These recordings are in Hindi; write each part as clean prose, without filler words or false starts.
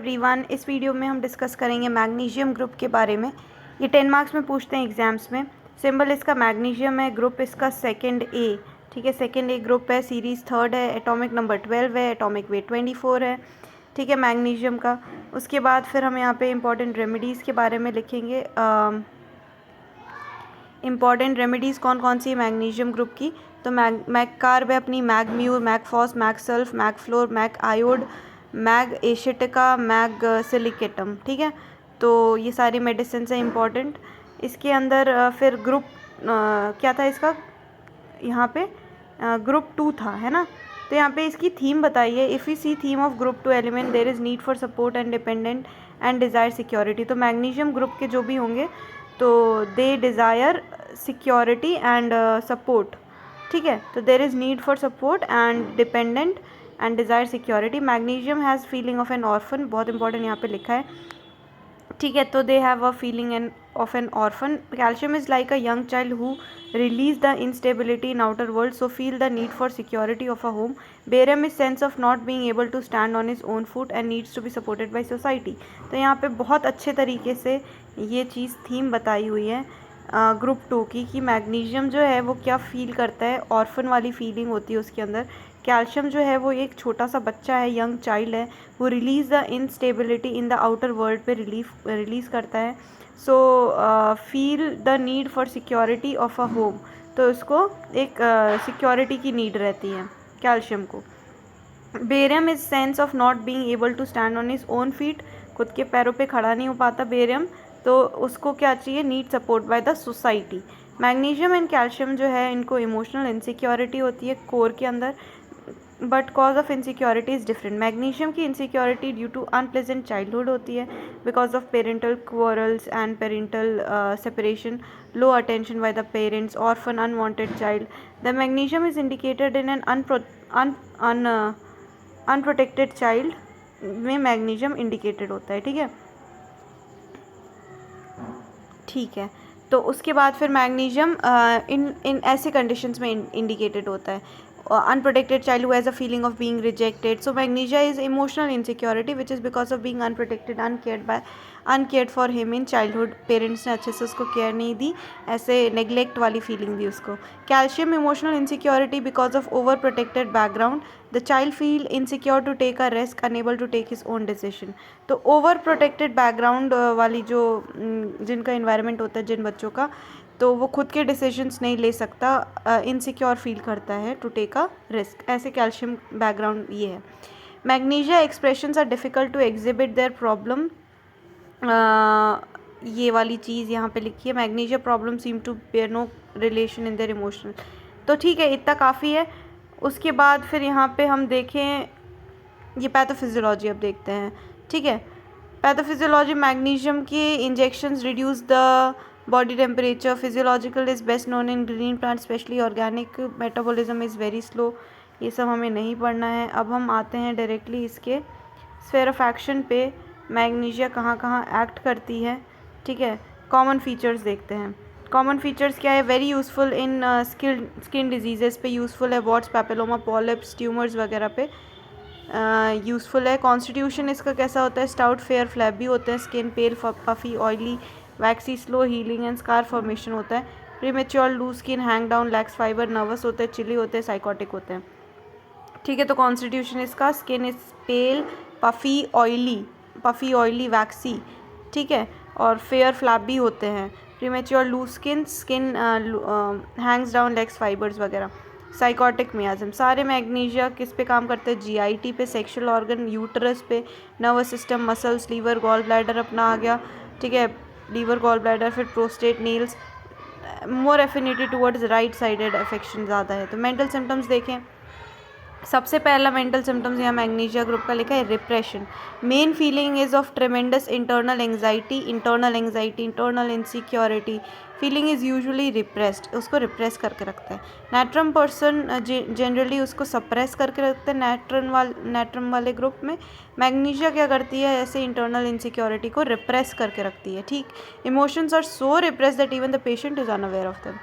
एवरीवन, इस वीडियो में हम डिस्कस करेंगे मैग्नीशियम ग्रुप के बारे में। ये 10 मार्क्स में पूछते हैं एग्जाम्स में। सिंबल इसका मैग्नीशियम है, ग्रुप इसका सेकंड ए, ठीक है, सेकंड ए ग्रुप है, सीरीज़ थर्ड है, एटॉमिक नंबर 12 है, एटॉमिक वेट 24 है, ठीक है, मैग्नीशियम का। उसके बाद फिर हम यहाँ पे इंपॉर्टेंट रेमेडीज़ के बारे में लिखेंगे। इंपॉर्टेंट रेमेडीज़ कौन कौन सी है मैग्नीशियम ग्रुप की, तो मैग कार्ब है अपनी, mag mur, mag phos, mag sulph, mag fluor, mag iod, mag acetica, mag silicatum, ठीक है। तो ये सारी मेडिसिन है इंपॉर्टेंट। इसके अंदर फिर ग्रुप क्या था इसका, यहाँ पे ग्रुप 2 था, है ना। तो यहाँ पे इसकी थीम बताइए। If you see theme of group 2 element there is need for support and dependent and desire security. तो मैग्नीशियम ग्रुप के जो भी होंगे तो they desire security and support, ठीक है। तो there is need for support and dependent and desire security. Magnesium has feeling of an orphan, बहुत इंपॉर्टेंट यहाँ पे लिखा है, ठीक है। तो they have a feeling an of an orphan. Calcium is like a young child who release the instability in outer world, so feel the need for security of a home. Barium is sense of not being able to stand on his own foot and needs to be supported by society. तो यहाँ पे बहुत अच्छे तरीके से ये चीज़ थीम बताई हुई है ग्रुप 2 की, कि मैग्नीशियम जो है वो क्या फील करता है, ऑर्फन वाली फीलिंग होती है उसके अंदर। कैल्शियम जो है वो एक छोटा सा बच्चा है, यंग चाइल्ड है, वो release the instability in the outer world पे रिलीज़ करता है। So feel the need for security of a home, तो उसको एक सिक्योरिटी की नीड रहती है कैल्शियम को। Barium is sense of not being able to stand on his own feet, खुद के पैरों पे खड़ा नहीं हो पाता बेरियम, तो उसको क्या चाहिए, need support by the society. Magnesium and calcium जो है इनको इमोशनल इनसिक्योरिटी होती है कोर के अंदर, but cause of insecurity is different. Magnesium की insecurity due to unpleasant childhood होती है, because of parental quarrels and parental separation, low attention by the parents, orphan, unwanted child. The magnesium is indicated in an unprotected child में मैग्नीशियम इंडिकेटेड होता है, ठीक है, ठीक है। तो उसके बाद फिर मैग्नीशियम इन ऐसे कंडीशंस में इंडिकेटेड होता है। Unprotected child who has a feeling of being rejected. So magnesia is emotional insecurity which is because of being unprotected, uncared for him in childhood. Parents ने अच्छे से उसको केयर नहीं दी, ऐसे नेग्लेक्ट वाली फीलिंग दी उसको। Calcium emotional insecurity because of over protected background, the child feel insecure to take a risk, unable to take his own decision. तो ओवर प्रोटेक्टेड बैकग्राउंड वाली जो जिनका इन्वायरमेंट होता है जिन बच्चों का, तो वो खुद के डिसीजंस नहीं ले सकता, इनसिक्योर फील करता है, टू टेक अ रिस्क, ऐसे कैल्शियम बैकग्राउंड ये है। Magnesia expressions are difficult to exhibit their problem, ये वाली चीज़ यहाँ पे लिखी है, magnesia problem seem to bear no relation in their emotional. तो ठीक है, इतना काफ़ी है। उसके बाद फिर यहाँ पे हम देखें ये पैथोफिजियोलॉजी अब देखते हैं, ठीक है। पैथोफिजियोलॉजी, मैग्नीशियम के injections reduce the body temperature, physiological is best known in green plant specially organic, metabolism is very slow, ये सब हमें नहीं पढ़ना है। अब हम आते हैं डायरेक्टली इसके स्फेयर ऑफ एक्शन पे, मैग्नीशिया कहाँ कहाँ एक्ट करती है, ठीक है। कॉमन फीचर्स देखते हैं। कॉमन फीचर्स क्या है, वेरी यूज़फुल इन स्किन डिजीज़ेस पे यूज़फुल है, वॉट्स, पैपिलोमा, पॉलिप्स, ट्यूमर्स वगैरह पे यूज़फुल है। कॉन्स्टिट्यूशन इसका कैसा होता है, स्टाउट, फेयर, फ्लैबी होते हैं, skin pale, puffy, oily, waxy, slow healing and scar formation होता है। Premature, loose skin, hang down, lax fiber, nervous होते हैं, चिली होते हैं, साइकोटिक होते हैं, ठीक है। तो कॉन्स्टिट्यूशन इसका, skin is pale, puffy oily, waxy, ठीक है, और फेयर, फ्लैबी होते हैं। Premature, loose skin hangs down, lax fibres वगैरह। साइकोटिक मियाज़म, सारे मैग्नीशिया किस पे काम करते हैं, जीआईटी पे, सेक्सुअल ऑर्गन, यूटरस पे, nervous system, muscles, liver, gall bladder अपना आ गया, ठीक है, लीवर, गॉल ब्लैडर, फिर prostate, nails, more affinity towards right sided affection ज़्यादा है। तो मेंटल सिम्टम्स देखें, सबसे पहला मेंटल सिम्टम्स यहाँ मैग्नीशिया ग्रुप का लिखा है, repression. Main feeling is of ट्रेमेंडस internal anxiety, internal insecurity, feeling is usually repressed, उसको रिप्रेस करके रखता है। नैट्रम पर्सन जनरली उसको सप्रेस करके रखते हैं नैट्रम वाले ग्रुप में। मैग्नीशिया क्या करती है, ऐसे इंटरनल इनसिक्योरिटी को रिप्रेस करके रखती है, ठीक। Emotions are so repress that even the patient is unaware of them.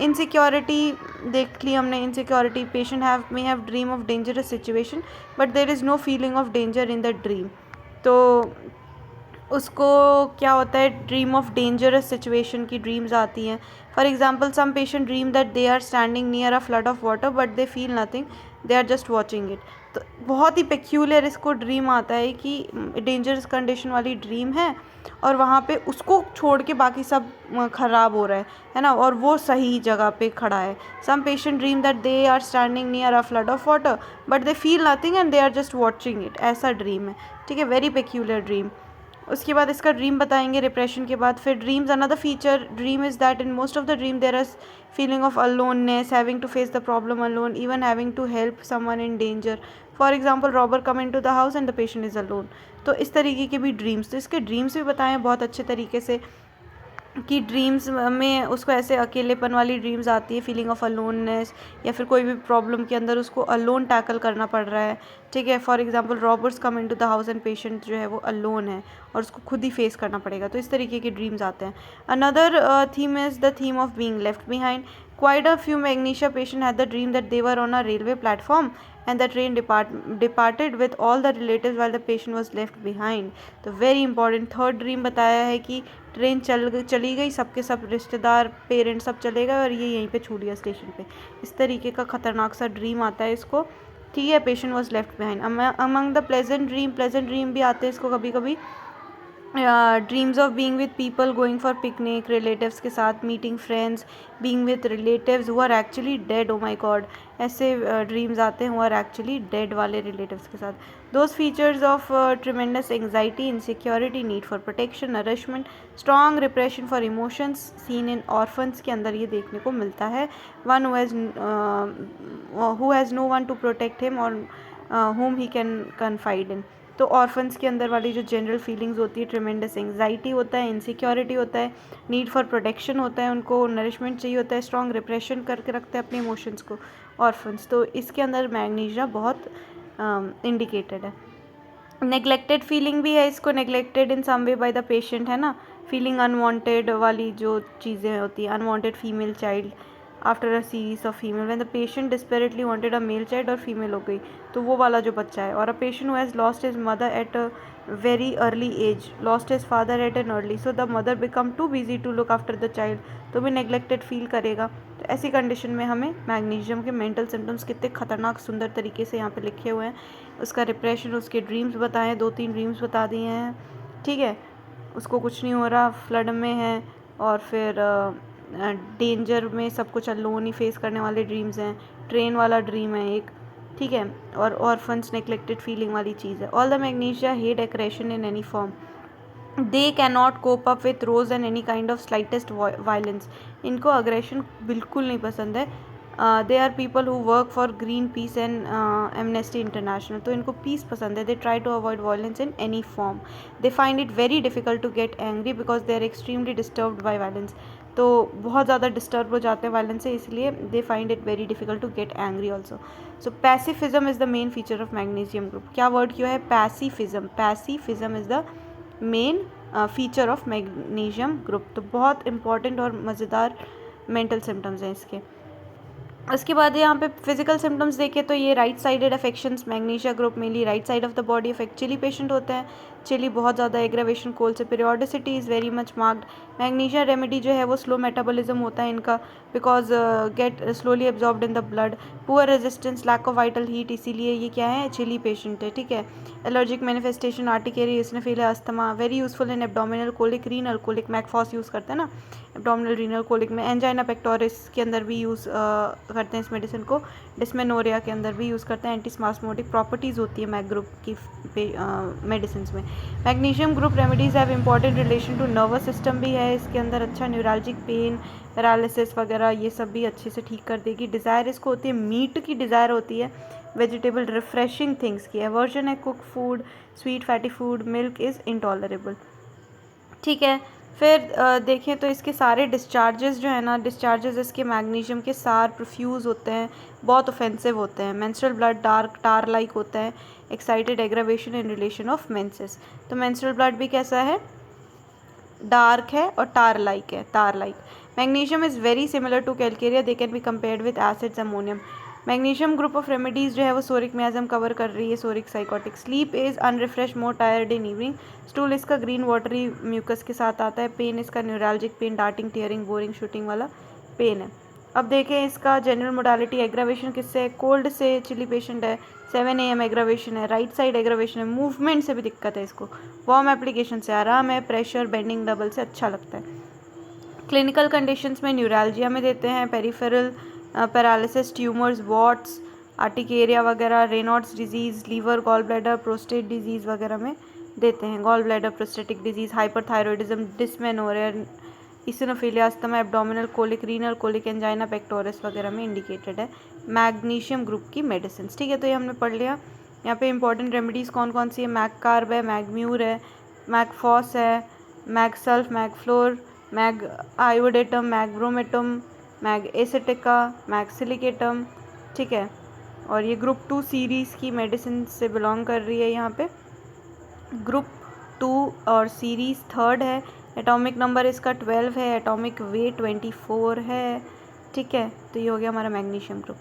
Insecurity देख ली हमने, insecurity, patient may have dream of dangerous situation but there is no feeling of danger in the dream, तो उसको क्या होता है, ड्रीम ऑफ डेंजरस सिचुएशन की ड्रीम्स आती हैं. For example some patient dream that they are standing near a flood of water but they feel nothing, they are just watching it. तो बहुत ही पेक्यूलियर इसको ड्रीम आता है कि डेंजरस कंडीशन वाली ड्रीम है और वहाँ पे उसको छोड़ के बाकी सब ख़राब हो रहा है ना, और वो सही जगह पे खड़ा है. Some patient dream that they are standing near a flood of water but they feel nothing and they are just watching it. ऐसा ड्रीम है, ठीक है, वेरी पेक्यूलियर ड्रीम. उसके बाद इसका ड्रीम बताएंगे डिप्रेशन के बाद. फिर dreams, another feature dream is that in most of the dream there is feeling of aloneness, having to face the problem alone, even having to help someone in danger. For example robber come in to the house and the patient is alone. तो इस तरीके के भी ड्रीम्स, तो इसके ड्रीम्स भी बताएं बहुत अच्छे तरीके से कि ड्रीम्स में उसको ऐसे अकेलेपन वाली ड्रीम्स आती है, फीलिंग ऑफ अलोननेस, या फिर कोई भी प्रॉब्लम के अंदर उसको अलोन टैकल करना पड़ रहा है, ठीक है. For example robbers come into the house and patient जो है वो अलोन है और उसको खुद ही फेस करना पड़ेगा. तो इस तरीके के ड्रीम्स आते हैं. Another theme is the theme of being left behind. Quite a few magnesia patients had the dream that they were on a railway platform and the train departed with all the relatives while the patient was left behind. तो very important थर्ड ड्रीम बताया है कि ट्रेन चली गई, सबके सब रिश्तेदार पेरेंट्स सब चले गए और ये यहीं पे छूट गया स्टेशन पे. इस तरीके का ख़तरनाक सा ड्रीम आता है इसको, ठीक है. Patient was left behind. Among the pleasant dream भी आते हैं इसको कभी कभी. Dreams of being with people, going for picnic, relatives के साथ, meeting friends, being with relatives who are actually dead. Oh my god, ऐसे ड्रीम्स आते हैं हु आर एक्चुअली डेड वाले रिलेटिव्स के साथ. Those features of tremendous anxiety, insecurity, need for protection, nourishment, strong repression for emotions seen in orphans के अंदर ये देखने को मिलता है. One who has no one to protect him और whom he can confide in. तो ऑर्फन्स के अंदर वाली जो जनरल फीलिंग्स होती है, ट्रिमेंडस एंग्जाइटी होता है, इनसिक्योरिटी होता है, नीड फॉर प्रोटेक्शन होता है, उनको नरिशमेंट चाहिए होता है, स्ट्रॉन्ग रिप्रेशन करके रखते हैं अपने इमोशंस को ऑर्फन्स. तो इसके अंदर मैग्नीशिया बहुत इंडिकेटेड है. नेग्लेक्टेड फीलिंग भी है इसको, neglected in some way by the patient, है ना. फीलिंग अनवांटेड वाली जो चीज़ें होती हैं, unwanted female child after a series of female, when the patient desperately wanted a male child और फीमेल हो गई, तो वो वाला जो बच्चा है. और a patient who has lost his mother at a very early age, lost his father at an early, so the mother become too busy to look after the child, तो भी नेग्लेक्टेड फील करेगा. तो ऐसी कंडीशन में हमें मैग्नीशियम के मेंटल सिम्टम्स कितने खतरनाक सुंदर तरीके से यहाँ पे लिखे हुए हैं. उसका रिप्रेशन, उसके ड्रीम्स बताएं, 2-3 ड्रीम्स बता दिए हैं, ठीक है. उसको कुछ नहीं हो रहा, फ्लड में है, और फिर डेंजर में सब कुछ अलोन ही फेस करने वाले ड्रीम्स हैं. ट्रेन वाला ड्रीम है एक, ठीक है. और ऑर्फन्स, नेग्लेक्टेड फीलिंग वाली चीज़ है. All the magnesia hate aggression in any form. They can not cope up with rows and any kind of slightest violence. इनको अग्रेशन बिल्कुल नहीं पसंद है. They are people who work for Greenpeace and Amnesty International. तो इनको पीस पसंद है. They try to avoid violence in any form. They find it very difficult to get angry because they are extremely disturbed by violence. तो बहुत ज़्यादा डिस्टर्ब हो जाते हैं वायलेंस से, इसलिए they find it very difficult to get angry also. So pacifism is the main feature of magnesium group. क्या वर्ड क्यों है? Pacifism. Pacifism is the main feature of magnesium group. तो बहुत इंपॉर्टेंट और मज़ेदार मेंटल सिम्टम्स हैं इसके. उसके बाद यहाँ पे फिजिकल सिम्टम्स देखें तो ये right sided affections, magnesia group mainly right side of the body affect. Chilly patient होते हैं, चिली बहुत ज़्यादा, एग्रावेशन कोल्ड से, periodicity is very much marked. Magnesia remedy जो है वो स्लो मेटाबॉलिज्म होता है इनका, because get slowly absorbed in the blood. Poor resistance, lack of vital heat, इसीलिए ये क्या है, चिली पेशेंट है, ठीक है. Allergic manifestation, urticaria, eosinophilia, asthma. Very useful in abdominal colic, renal colic, mag phos use करते हैं ना एब्डोमिनल रीनल कोलिक में. एंजाइना पेक्टोरिस के अंदर भी यूज़ करते हैं इस मेडिसिन को. डिस्मेनोरिया के अंदर भी यूज़ करते हैं. एंटीस्पास्मोटिक प्रॉपर्टीज़ होती है मैग ग्रुप की मेडिसिन में. Magnesium group remedies have important relation to nervous system भी है इसके अंदर. अच्छा, न्यूरल्जिक पेन, पैरालिसिस वगैरह ये सब भी अच्छे से ठीक कर देगी. डिज़ायर इसको होती है, मीट की डिज़ायर होती है, वेजिटेबल रिफ्रेशिंग थिंग्स की. एवर्जन है cook food, sweet fatty food, milk is intolerable, ठीक है. फिर देखें तो इसके सारे डिस्चार्जेस जो है ना, डिस्चार्जेस इसके मैग्नीशियम के सार प्रोफ्यूज़ होते हैं, बहुत ऑफेंसिव होते हैं. Menstrual blood dark tar like होता है. Excited aggravation in relation of menses. तो मेंस्ट्रुअल ब्लड भी कैसा है, डार्क है और टार लाइक है, tar like. Magnesium is very similar to calcarea. They can be compared with acids, ammonium. Magnesium group of remedies जो है वो सोरिक मियाज़म कवर कर रही है, psoric sycotic. Sleep is unrefresh, more tired in evening. Stool इसका ग्रीन वाटरी म्यूकस के साथ आता है। पेन इसका neuralgic pain, darting, tearing, boring, shooting वाला पेन है। अब देखें इसका जनरल मोडालिटी। एग्रावेशन किससे है? कोल्ड से। चिली पेशेंट है। 7 AM एग्रावेशन है। राइट साइड एग्रावेशन है। मूवमेंट से भी दिक्कत है इसको। वार्म एप्लीकेशन से आराम है। प्रेशर बेंडिंग डबल से अच्छा लगता है। क्लिनिकल कंडीशंस में न्यूरल्जिया में देते हैं, peripheral paralysis, tumours, warts, urticaria वगैरह, Raynaud's disease, liver, gall bladder, prostate disease वगैरह में देते हैं। Gall bladder, prostatic disease, hyperthyroidism, dysmenorrhoea, eosinophilia, asthma, abdominal colic, renal colic, angina pectoris वगैरह में इंडिकेटेड है मैग्नीशियम ग्रुप की मेडिसिन। ठीक है, तो ये हमने पढ़ लिया। यहाँ पे इंपॉर्टेंट रेमेडीज़ कौन कौन सी है? मैगकार्ब है, मैगम्यूर है, मैगफॉस है, मैगसल्फ, मैगफ्लोर, मैग आयोडेटम, मैग्ब्रोमेटम, मैग एसिटिका, मैगसिलिकेटम। ठीक है, और ये ग्रुप 2 सीरीज़ की मेडिसिन से बिलोंग कर रही है। यहाँ पे ग्रुप 2 और सीरीज़ 3rd है। एटॉमिक नंबर इसका 12 है, एटॉमिक वेट 24 है। ठीक है, तो ये हो गया हमारा मैग्नीशियम ग्रुप।